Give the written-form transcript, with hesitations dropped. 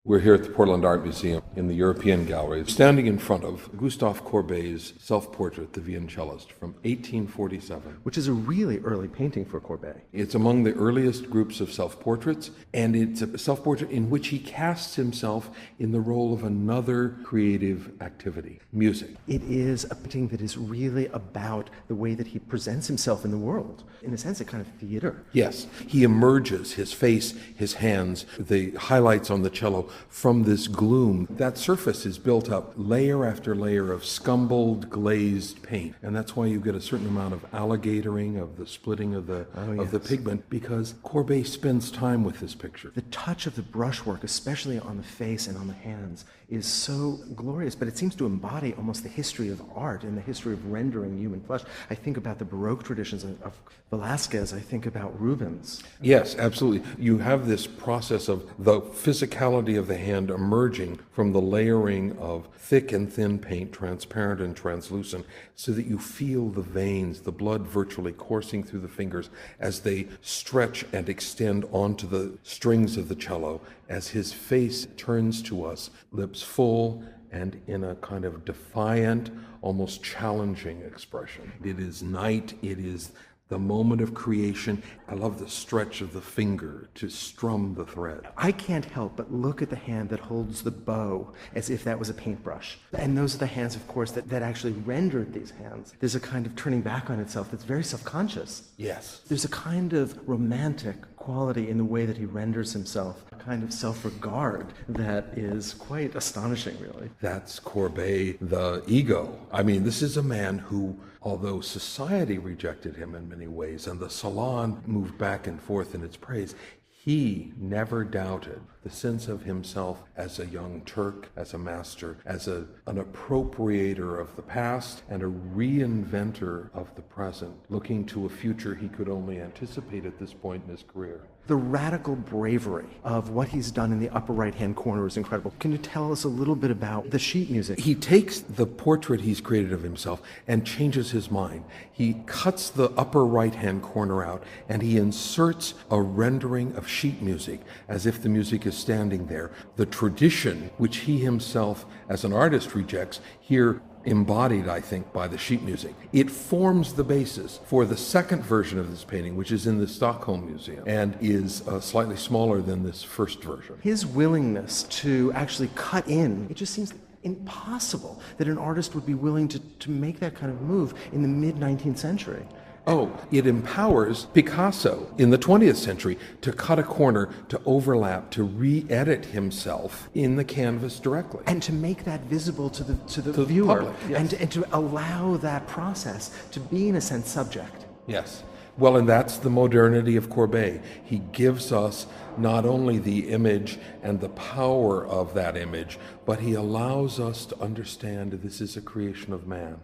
We're here at the Portland Art Museum in the European Gallery, standing in front of Gustave Courbet's self-portrait, The Violoncellist, from 1847. Which is a really early painting for Courbet. It's among the earliest groups of self-portraits, and it's a self-portrait in which he casts himself in the role of another creative activity, music. It is a painting that is really about the way that he presents himself in the world. In a sense, a kind of theater. Yes, he emerges, his face, his hands, the highlights on the cello, from this gloom. That surface is built up layer after layer of scumbled, glazed paint. And that's why you get a certain amount of alligatoring, of the splitting of the pigment, because Courbet spends time with this picture. The touch of the brushwork, especially on the face and on the hands, is so glorious, but it seems to embody almost the history of art and the history of rendering human flesh. I think about the Baroque traditions of Velázquez, I think about Rubens. Yes, absolutely. You have this process of the physicality of the hand emerging from the layering of thick and thin paint, transparent and translucent, so that you feel the veins, the blood virtually coursing through the fingers as they stretch and extend onto the strings of the cello, as his face turns to us, lips full and in a kind of defiant, almost challenging expression. It is night, it is the moment of creation. I love the stretch of the finger to strum the thread. I can't help but look at the hand that holds the bow as if that was a paintbrush. And those are the hands, of course, that actually rendered these hands. There's a kind of turning back on itself that's very self-conscious. Yes. There's a kind of romantic quality in the way that he renders himself, a kind of self-regard that is quite astonishing, really. That's Courbet, the ego. I mean, this is a man who, although society rejected him in many ways and the salon moved back and forth in its praise, he never doubted the sense of himself as a young Turk, as a master, as an appropriator of the past and a reinventor of the present, looking to a future he could only anticipate at this point in his career. The radical bravery of what he's done in the upper right-hand corner is incredible. Can you tell us a little bit about the sheet music? He takes the portrait he's created of himself and changes his mind. He cuts the upper right-hand corner out and he inserts a rendering of sheet music as if the music is standing there. The tradition, which he himself as an artist rejects, here embodied, I think, by the sheet music. It forms the basis for the second version of this painting, which is in the Stockholm Museum and is slightly smaller than this first version. His willingness to actually cut in, it just seems impossible that an artist would be willing to make that kind of move in the mid-19th century. Oh, it empowers Picasso in the 20th century to cut a corner, to overlap, to re-edit himself in the canvas directly. And to make that visible to the viewer. Public, yes. And to allow that process to be, in a sense, subject. Yes. Well, and that's the modernity of Courbet. He gives us not only the image and the power of that image, but he allows us to understand this is a creation of man.